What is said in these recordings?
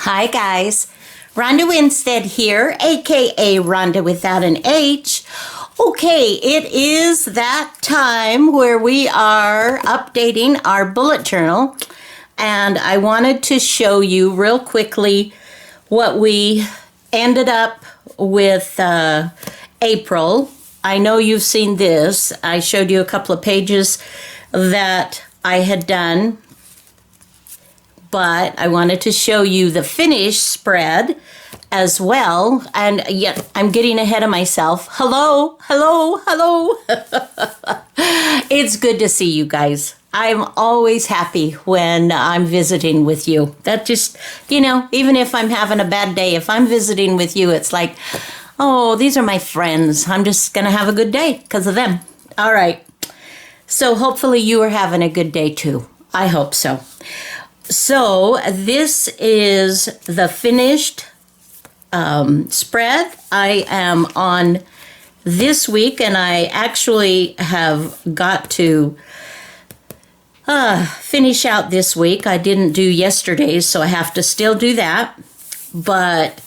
Hi guys, Ronda Winstead here, aka Ronda without an H. Okay, it is that time where we are updating our bullet journal, and I wanted to show you real quickly what we ended up with April. I know you've seen this. I showed you a couple of pages that I had done, but I wanted to show you the finished spread as well. And yet I'm getting ahead of myself. Hello. It's good to see you guys. I'm always happy when I'm visiting with you. That just, even if I'm having a bad day, if I'm visiting with you, it's like, oh, these are my friends. I'm just going to have a good day because of them. All right. So hopefully you are having a good day too. I hope so. So this is the finished spread. I am on this week, and I actually have got to finish out this week. I didn't do yesterday's, so I have to still do that. But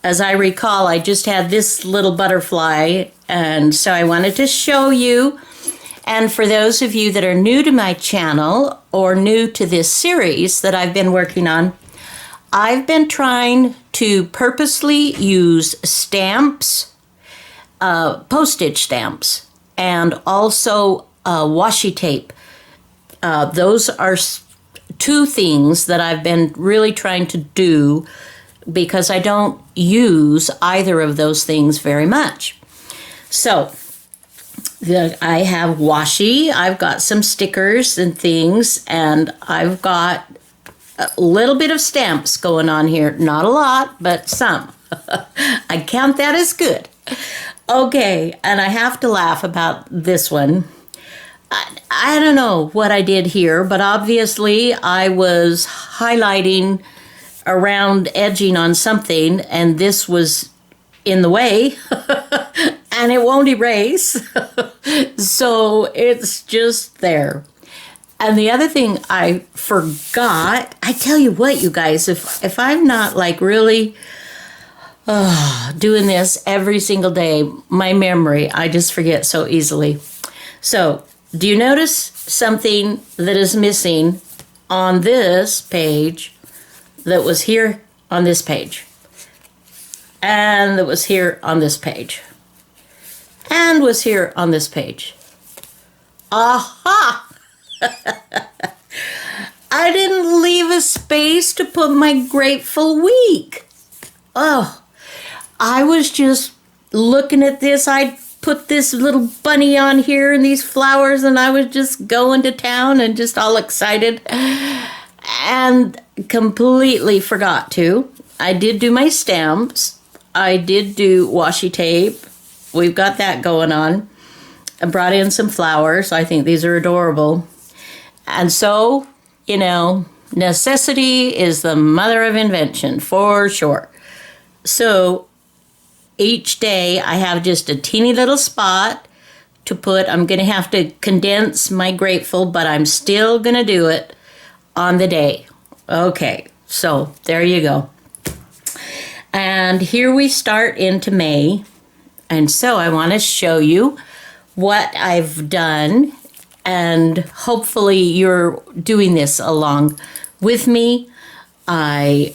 as I recall, I just had this little butterfly, and so I wanted to show you. And for those of you that are new to my channel or new to this series that I've been working on, I've been trying to purposely use stamps, postage stamps, and also washi tape. Those are two things that I've been really trying to do because I don't use either of those things very much. So I have washi, I've got some stickers and things, and I've got a little bit of stamps going on here. Not a lot, but some. I count that as good. Okay, and I have to laugh about this one. I don't know what I did here, but obviously I was highlighting around edging on something, and this was in the way. And it won't erase, so it's just there. And the other thing I forgot, I tell you what, you guys, if I'm not like really doing this every single day, my memory, I just forget so easily. So, do you notice something that is missing on this page that was here on this page? And that was here on this page? And was here on this page. Aha! I didn't leave a space to put my grateful week. Oh, I was just looking at this. I put this little bunny on here and these flowers, and I was just going to town and just all excited and completely forgot to. I did do my stamps. I did do washi tape. We've got that going on. I brought in some flowers. I think these are adorable. And so, necessity is the mother of invention, for sure. So each day I have just a teeny little spot to put. I'm going to have to condense my grateful, but I'm still going to do it on the day. Okay, so there you go. And here we start into May. And so I want to show you what I've done, and hopefully you're doing this along with me. I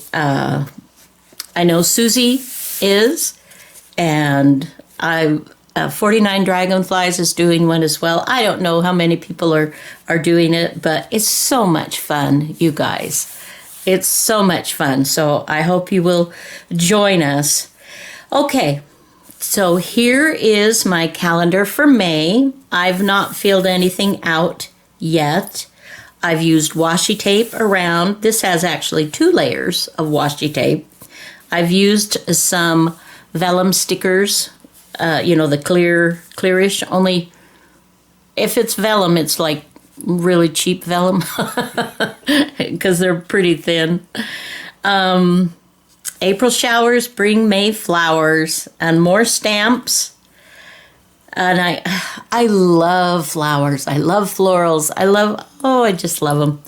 know Susie is, and 49 Dragonflies is doing one as well. I don't know how many people are doing it, but it's so much fun, you guys. It's so much fun. So I hope you will join us. Okay. So here is my calendar for May. I've not filled anything out yet. I've used washi tape around. This has actually 2 layers of washi tape. I've used some vellum stickers, the clearish, only if it's vellum, it's like really cheap vellum because they're pretty thin. April showers bring May flowers, and more stamps. And I love flowers. I love florals. I just love them.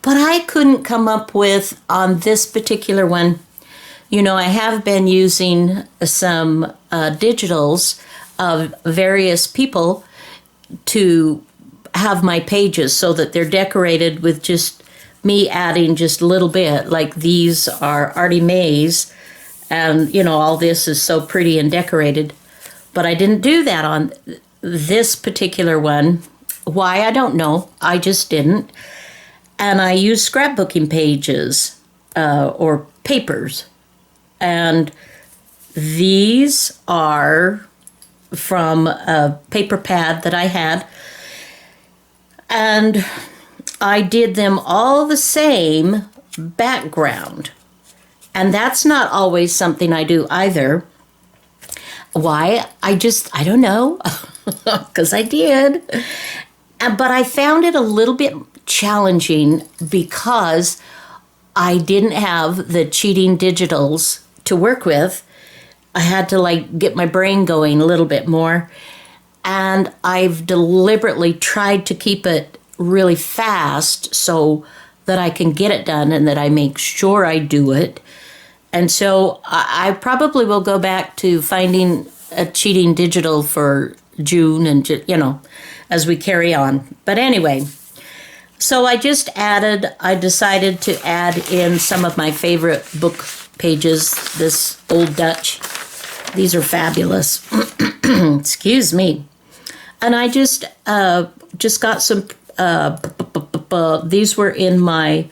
But I couldn't come up with, on this particular one, you know, I have been using some digitals of various people to have my pages so that they're decorated with just me adding just a little bit. Like these are Artie Mae's, and, you know, all this is so pretty and decorated. But I didn't do that on this particular one. Why, I don't know. I just didn't. And I used scrapbooking pages or papers. And these are from a paper pad that I had. And I did them all the same background. And that's not always something I do either. Why? I don't know, because I did. But I found it a little bit challenging because I didn't have the cheating digitals to work with. I had to like get my brain going a little bit more. And I've deliberately tried to keep it really fast so that I can get it done and that I make sure I do it. And so I probably will go back to finding a cheating digital for June and, you know, as we carry on. But anyway, so I decided to add in some of my favorite book pages, this Old Dutch. These are fabulous. Excuse me. And I just got some, these were in my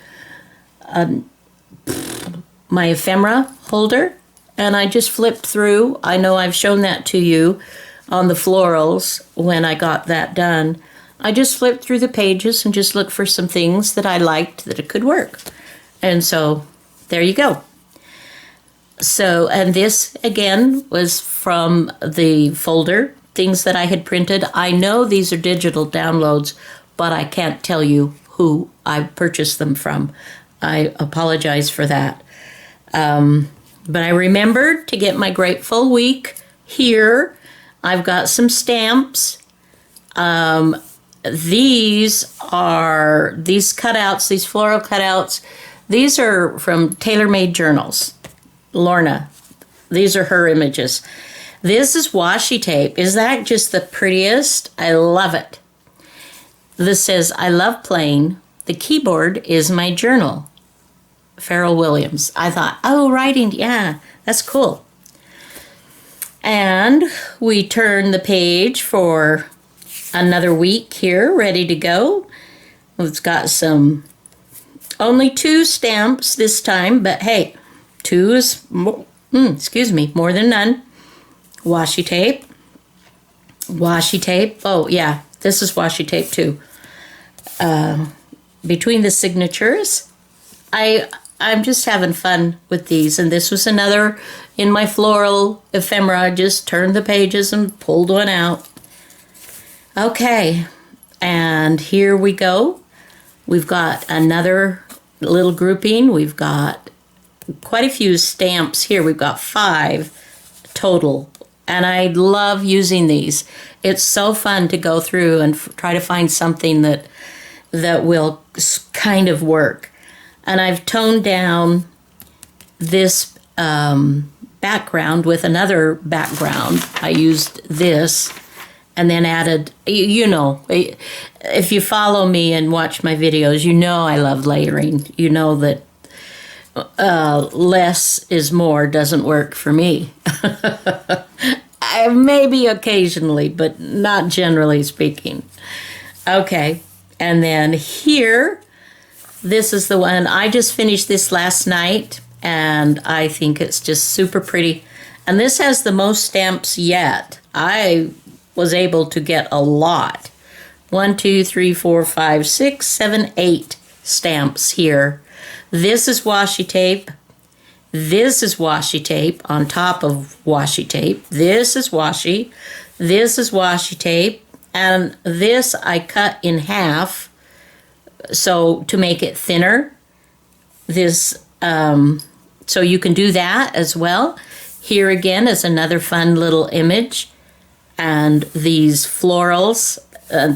ephemera holder, and I just flipped through. I know I've shown that to you on the florals when I got that done. I just flipped through the pages and just looked for some things that I liked that it could work. And so there you go. So, and this again was from the folder, things that I had printed. I know these are digital downloads, but I can't tell you who I purchased them from. I apologize for that. But I remembered to get my Grateful Week here. I've got some stamps. These cutouts, these floral cutouts, these are from Tailor-Made Journals. Lorna, these are her images. This is washi tape. Is that just the prettiest? I love it. This says, I love playing. The keyboard is my journal. Pharrell Williams. I thought, oh, writing, yeah, that's cool. And we turn the page for another week here, ready to go. It's got only 2 stamps this time, but hey, 2 is, more than none. Washi tape. Oh, yeah, this is washi tape too. Between the signatures, I'm just having fun with these. And this was another in my floral ephemera. I just turned the pages and pulled one out. Okay, and here we go. We've got another little grouping. We've got quite a few stamps here. We've got 5 total. And I love using these. It's so fun to go through and try to find something that will kind of work. And I've toned down this background with another background. I used this and then added, you know, if you follow me and watch my videos, you know I love layering. You know that less is more doesn't work for me. Maybe occasionally, but not generally speaking. Okay, and then here, this is the one. I just finished this last night, and I think it's just super pretty. And this has the most stamps yet. I was able to get a lot. 1, 2, 3, 4, 5, 6, 7, 8 stamps here. This is washi tape. This is washi tape on top of washi tape. This is washi. This is washi tape. And this I cut in half so to make it thinner. This, so you can do that as well. Here again is another fun little image. And these florals,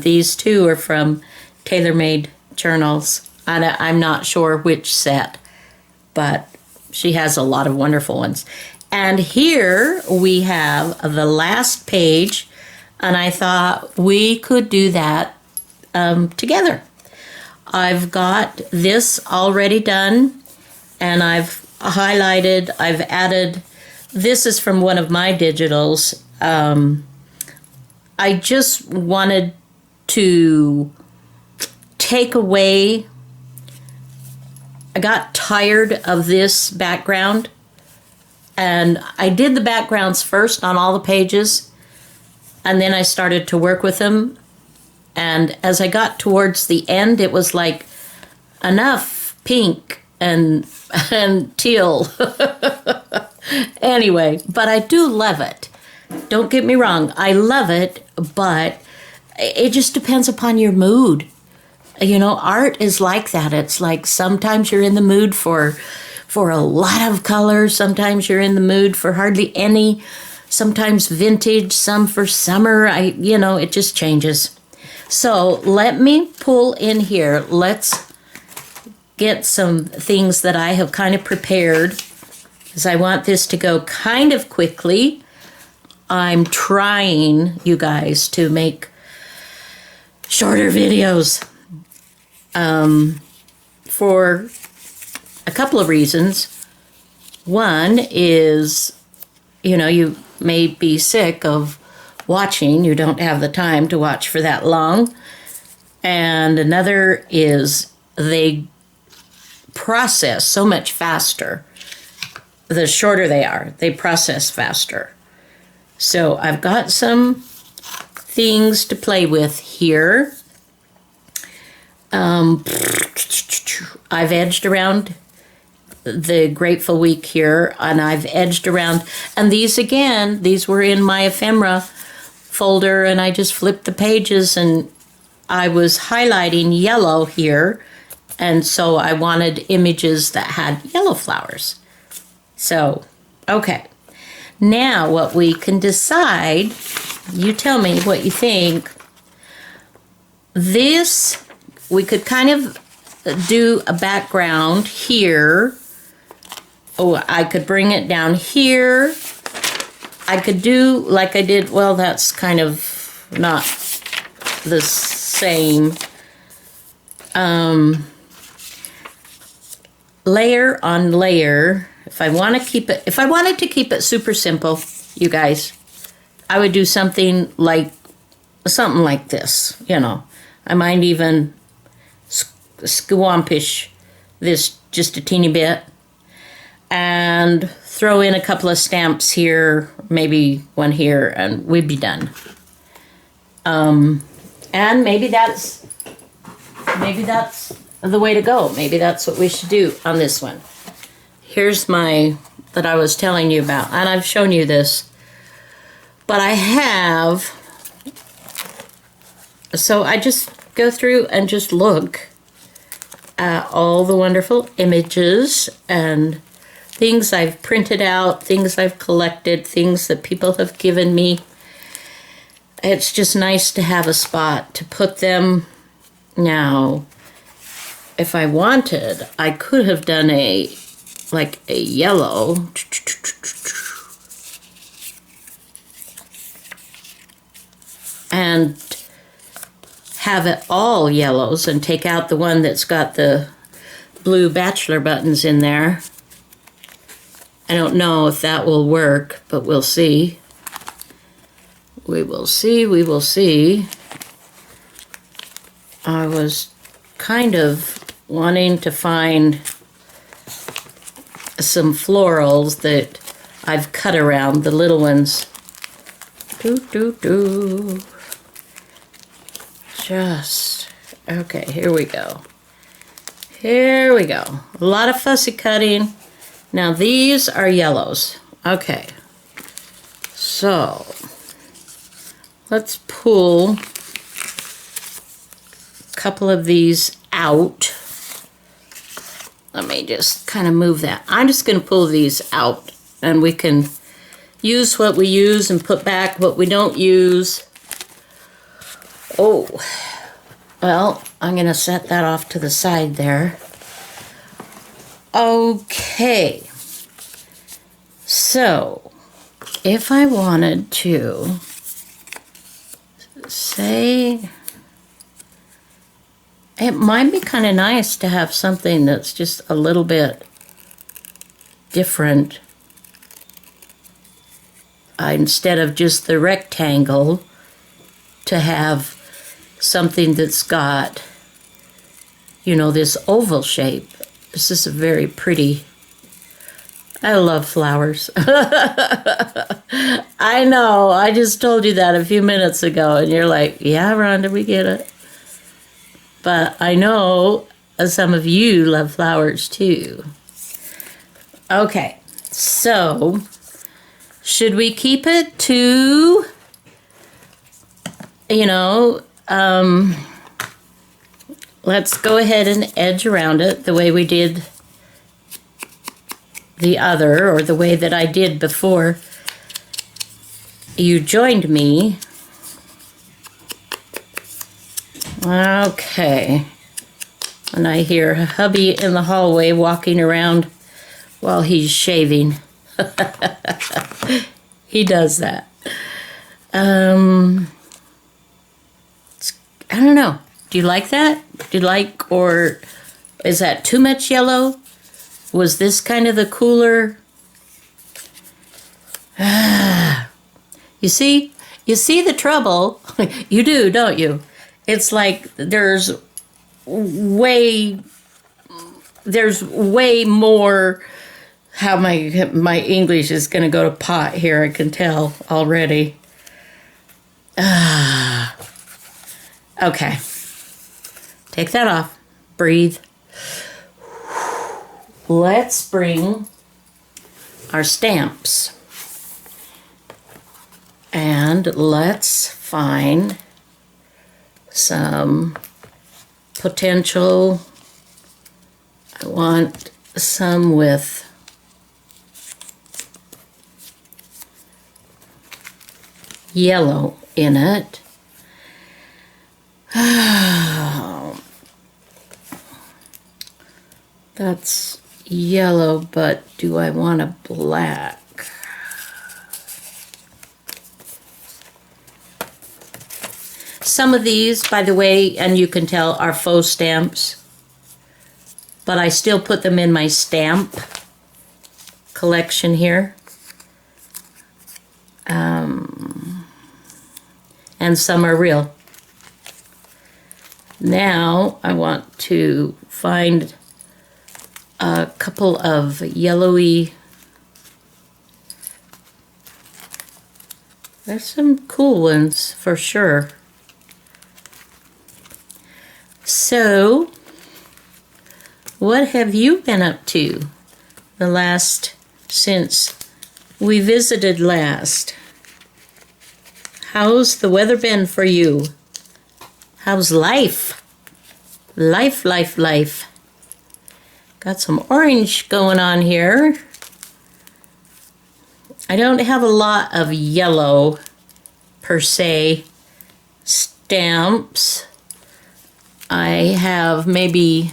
these 2 are from Tailor-Made Journals. And I'm not sure which set, but she has a lot of wonderful ones. And here we have the last page, and I thought we could do that together. I've got this already done, and I've highlighted, I've added, this is from one of my digitals. I just wanted to take away, I got tired of this background, and I did the backgrounds first on all the pages, and then I started to work with them. And as I got towards the end, it was like enough pink and teal. Anyway, but I do love it. Don't get me wrong, I love it, but it just depends upon your mood. You know, art is like that. It's like sometimes you're in the mood for a lot of color, sometimes you're in the mood for hardly any, sometimes vintage, some for summer. It just changes. So let me pull in here. Let's get some things that I have kind of prepared, because I want this to go kind of quickly. I'm trying, you guys, to make shorter videos for a couple of reasons. One is, you may be sick of watching. You don't have the time to watch for that long. And another is they process so much faster. The shorter they are, they process faster. So I've got some things to play with here. I've edged around the Grateful Week here, and I've edged around, and these were in my ephemera folder, and I just flipped the pages, and I was highlighting yellow here, and so I wanted images that had yellow flowers. So, okay. Now what we can decide, you tell me what you think. This, we could kind of do a background here. Oh, I could bring it down here. I could do like I did, well, that's kind of not the same. Layer on layer. If I wanted to keep it super simple, you guys, I would do something like this, I might even squampish this just a teeny bit and throw in a couple of stamps here, maybe one here, and we'd be done. And maybe that's the way to go. Maybe that's what we should do on this one. Here's that I was telling you about, and I've shown you this, but I have, so I just go through and just look at all the wonderful images and things I've printed out, things I've collected, things that people have given me. It's just nice to have a spot to put them. Now, if I wanted, I could have done a yellow. And have it all yellows and take out the one that's got the blue bachelor buttons in there. I don't know if that will work, but we'll see. We will see. I was kind of wanting to find some florals that I've cut around, the little ones. Just, okay, here we go. A lot of fussy cutting. Now these are yellows. Okay, so let's pull a couple of these out. Let me just kind of move that. I'm just going to pull these out, and we can use what we use and put back what we don't use. Oh, Well, I'm going to set that off to the side there. Okay. So, if I wanted to say, it might be kind of nice to have something that's just a little bit different. Instead of just the rectangle, to have something that's got, you know, this oval shape. This is a very pretty. I love flowers. I know, I just told you that a few minutes ago, and you're like, yeah, Rhonda, we get it. But I know some of you love flowers too. Okay, so should we keep it to, you know, let's go ahead and edge around it the way we did the other, or the way that I did before you joined me. Okay. And I hear hubby in the hallway walking around while he's shaving. He does that. I don't know. Do you like that? Do you like, or is that too much yellow? Was this kind of the cooler? You see the trouble? You do, don't you? It's like there's way more. How my English is going to go to pot here, I can tell already. Okay. Take that off. Breathe. Let's bring our stamps. And let's find some potential. I want some with yellow in it. That's yellow, but do I want a black? Some of these, by the way, and you can tell, are faux stamps, but I still put them in my stamp collection here. And some are real. Now I want to find a couple of yellowy. There's some cool ones for sure. So, what have you been up to since we visited last? How's the weather been for you? How's life? Life. Got some orange going on here. I don't have a lot of yellow, per se, stamps. I have maybe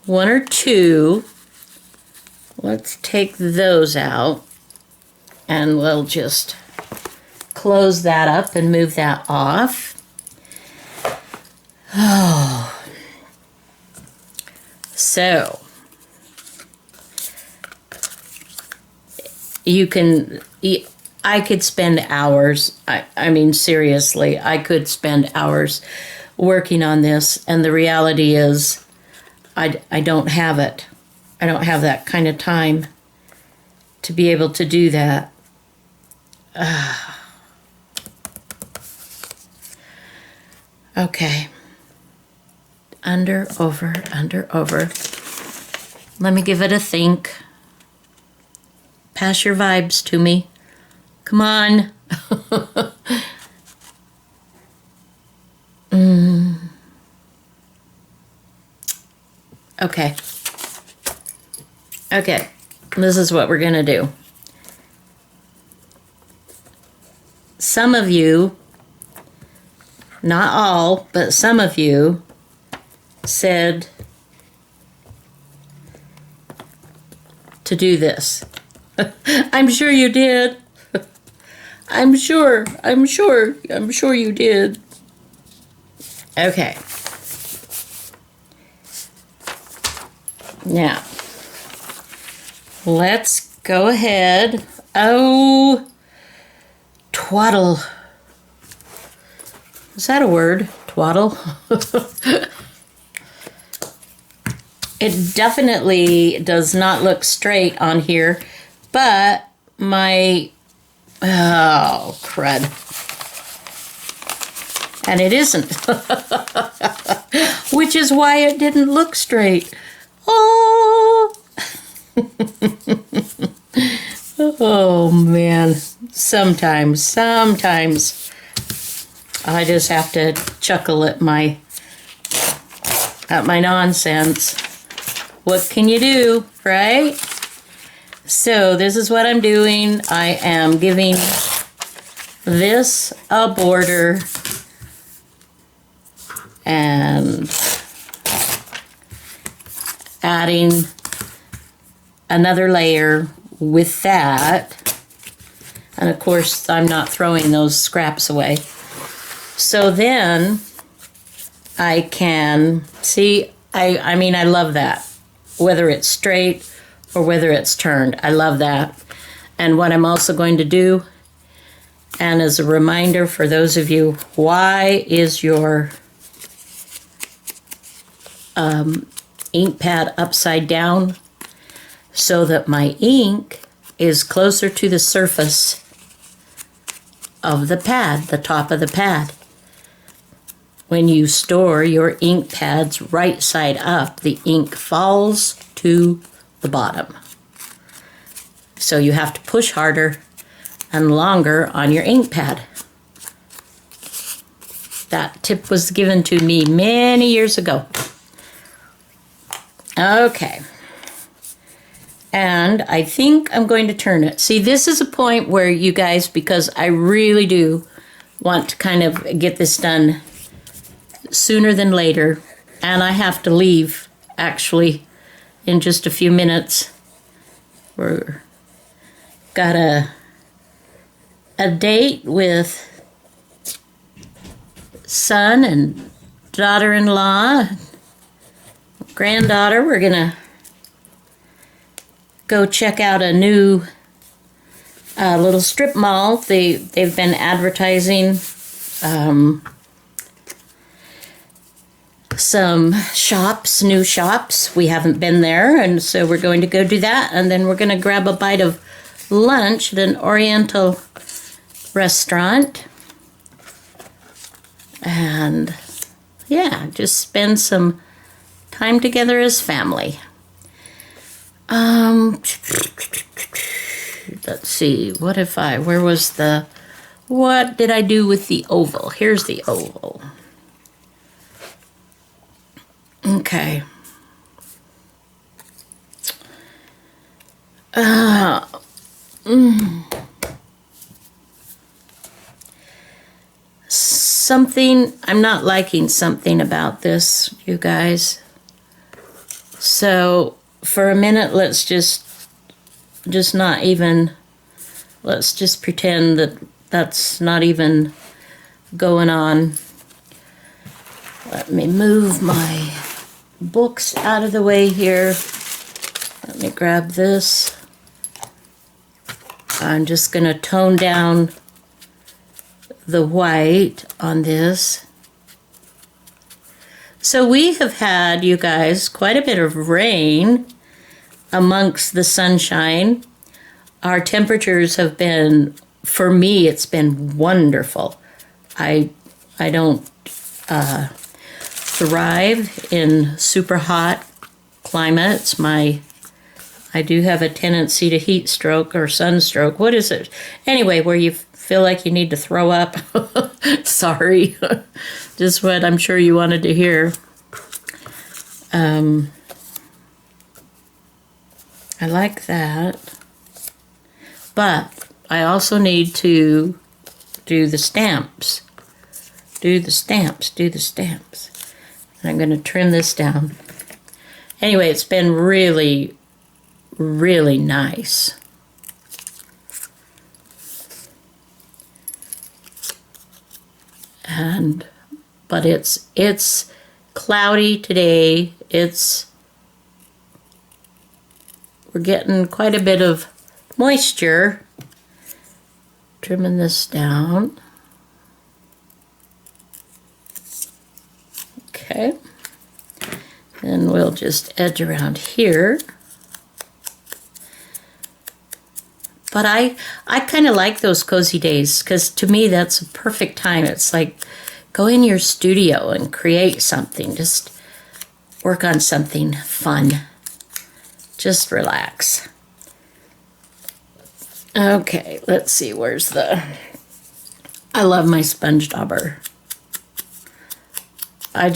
one or two. Let's take those out, and we'll just close that up and move that off. Oh. So, I could spend hours, I mean seriously, I could spend hours working on this, and the reality is I don't have it. I don't have that kind of time to be able to do that. Okay. Under, over. Let me give it a think. Pass your vibes to me. Come on. Okay. This is what we're going to do. Some of you not all, but some of you said to do this. I'm sure you did. I'm sure you did. Okay. Now, let's go ahead. Oh, twaddle. Is that a word? Twaddle? It definitely does not look straight on here, but oh, crud. And it isn't. Which is why it didn't look straight. Oh! Oh, man. Sometimes I just have to chuckle at my nonsense. What can you do, right? So this is what I'm doing. I am giving this a border and adding another layer with that. And of course, I'm not throwing those scraps away. So then I can see, I mean, I love that. Whether it's straight or whether it's turned. I love that. And what I'm also going to do, and as a reminder for those of you, why is your ink pad upside down? So that my ink is closer to the surface of the pad, the top of the pad. When you store your ink pads right side up, the ink falls to the bottom. So you have to push harder and longer on your ink pad. That tip was given to me many years ago. Okay. And I think I'm going to turn it. See, this is a point where you guys, because I really do want to kind of get this done sooner than later, and I have to leave actually in just a few minutes. We're got a date with son and daughter-in-law, granddaughter. We're gonna go check out a new little strip mall. They've been advertising some shops, new shops. We haven't been there, and so we're going to go do that, and then we're going to grab a bite of lunch at an Oriental restaurant, and yeah, just spend some time together as family. Let's see, what did I do with the oval? Here's the oval. Okay. I'm not liking something about this, you guys. So for a minute, let's just pretend that that's not even going on. Let me move my books out of the way here. Let me grab this. I'm just going to tone down the white on this. So we have had, you guys, quite a bit of rain amongst the sunshine. Our temperatures have been, for me, it's been wonderful. I don't thrive in super hot climates. I do have a tendency to heat stroke or sunstroke. What is it? Anyway, where you feel like you need to throw up. Sorry. Just what I'm sure you wanted to hear. I like that. But I also need to do the stamps. do the stamps, do the stamps. And I'm going to trim this down. Anyway, it's been really, really nice. But it's cloudy today. We're getting quite a bit of moisture. Trimming this down. Okay. Then we'll just edge around here. But I kind of like those cozy days because to me that's a perfect time. It's like go in your studio and create something. Just work on something fun. Just relax. Okay, let's see, where's the... I love my sponge dauber. I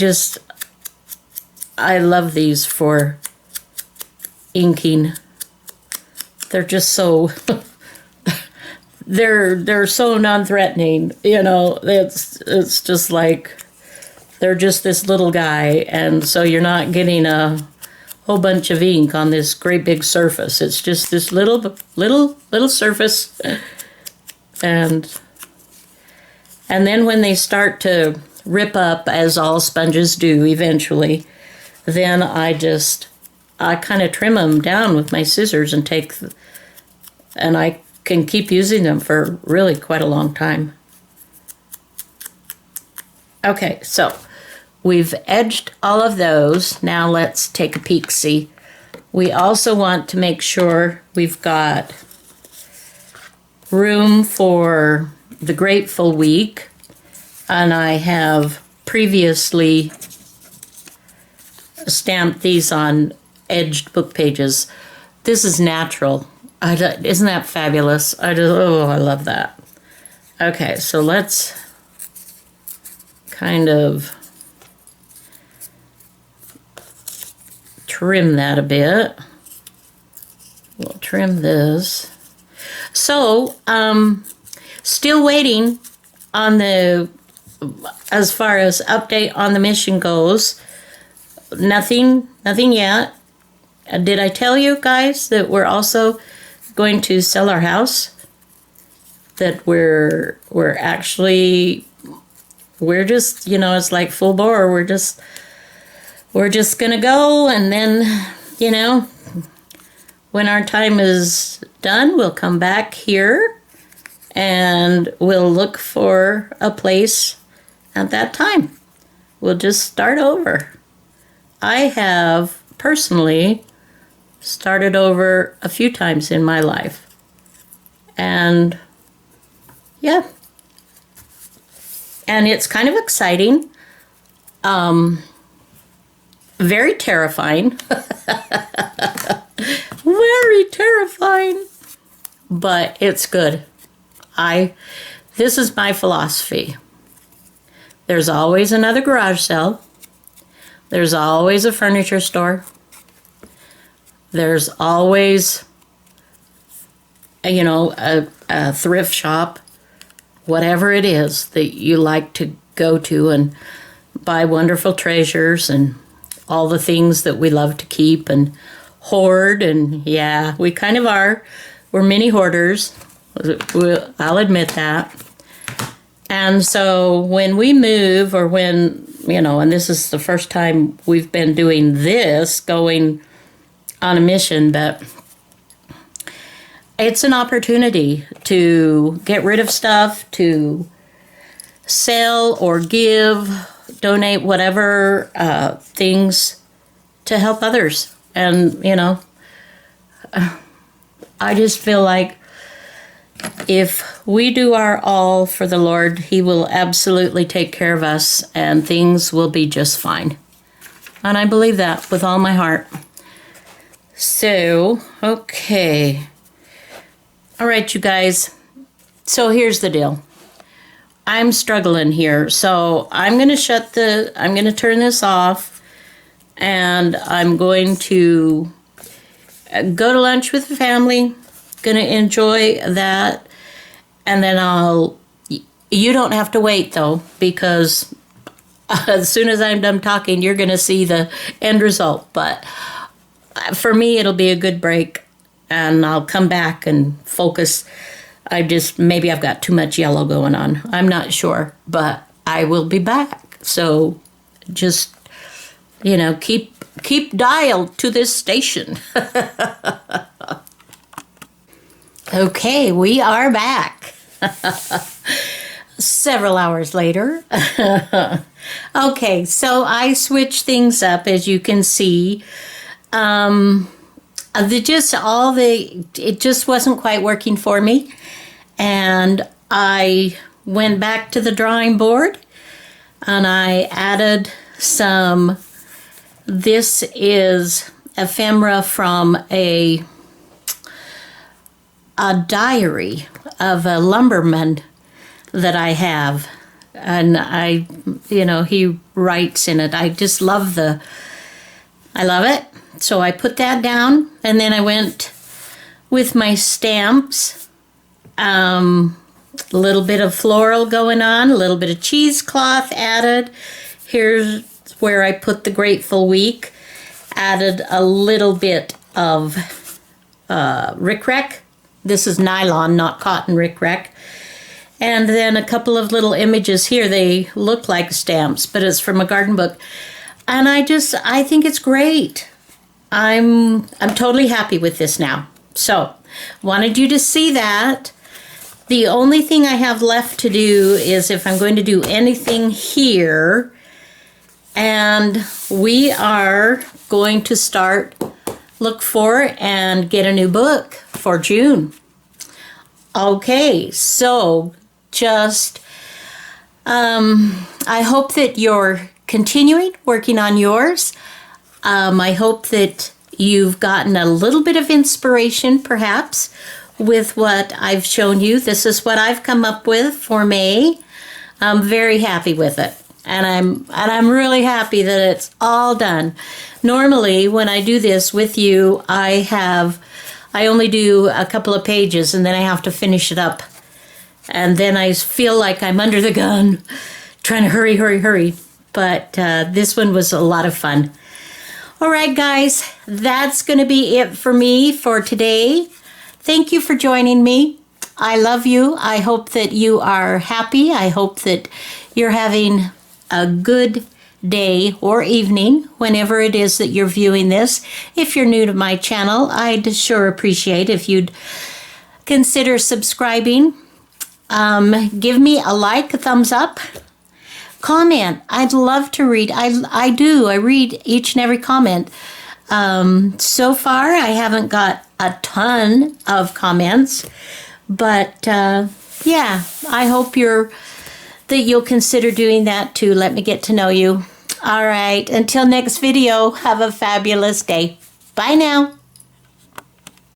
love these for inking. They're just so... they're so non-threatening, you know. It's just like they're just this little guy, and so you're not getting a whole bunch of ink on this great big surface. It's just this little surface, and then when they start to rip up, as all sponges do eventually, then I kind of trim them down with my scissors and and I can keep using them for really quite a long time. Okay, so we've edged all of those. Now let's take a peek, see. We also want to make sure we've got room for the Grateful Week. And I have previously stamped these on edged book pages. This is natural. Isn't that fabulous? I love that. Okay, so let's kind of trim that a bit. We'll trim this. So, still waiting on as far as update on the mission goes. Nothing yet. Did I tell you guys that we're also going to sell our house? That we're just, you know, it's like full bore. We're just gonna go, and then, you know, when our time is done, we'll come back here and we'll look for a place at that time. We'll just start over. I have personally started over a few times in my life. And yeah. And it's kind of exciting. Very terrifying. Very terrifying. But it's good. This is my philosophy. There's always another garage sale. There's always a furniture store. There's always, you know, a thrift shop, whatever it is that you like to go to and buy wonderful treasures and all the things that we love to keep and hoard. And yeah, we kind of are. We're mini hoarders. I'll admit that. And so when we move, or when, you know, and this is the first time we've been doing this, going on a mission, but it's an opportunity to get rid of stuff, to sell or give, donate whatever things to help others. And, you know, I just feel like if we do our all for the Lord, He will absolutely take care of us and things will be just fine. And I believe that with all my heart. So, okay. All right, you guys. So here's the deal. I'm struggling here. So I'm going to turn this off, and I'm going to go to lunch with the family. Going to enjoy that, and then I'll You don't have to wait though, because as soon as I'm done talking, you're going to see the end result. But for me, it'll be a good break, and I'll come back and focus. Maybe I've got too much yellow going on. I'm not sure, but I will be back. So just, keep dialed to this station. Okay, we are back. Several hours later. Okay, so I switched things up, as you can see. It just wasn't quite working for me, and I went back to the drawing board, and I added some. This is ephemera from a diary of a lumberman that I have, and he writes in it. I just love I love it. So I put that down, and then I went with my stamps, a little bit of floral going on, a little bit of cheesecloth added. Here's where I put the Grateful Week, added a little bit of rickrack. This is nylon, not cotton rickrack. And then a couple of little images here. They look like stamps, but it's from a garden book. And I think it's great. I'm totally happy with this now. So, wanted you to see that. The only thing I have left to do is if I'm going to do anything here, and we are going to look for and get a new book for June. Okay, so just, I hope that you're continuing working on yours. I hope that you've gotten a little bit of inspiration, perhaps, with what I've shown you. This is what I've come up with for May. I'm very happy with it, and I'm really happy that it's all done. Normally, when I do this with you, I only do a couple of pages, and then I have to finish it up, and then I feel like I'm under the gun, trying to hurry. But this one was a lot of fun. All right, guys, that's going to be it for me for today. Thank you for joining me. I love you. I hope that you are happy. I hope that you're having a good day or evening whenever it is that you're viewing this. If you're new to my channel, I'd sure appreciate if you'd consider subscribing. Give me a like, a thumbs up. Comment. I'd love to read. I do. I read each and every comment. So far, I haven't got a ton of comments, but yeah, I hope that you'll consider doing that too. Let me get to know you. All right. Until next video, have a fabulous day. Bye now.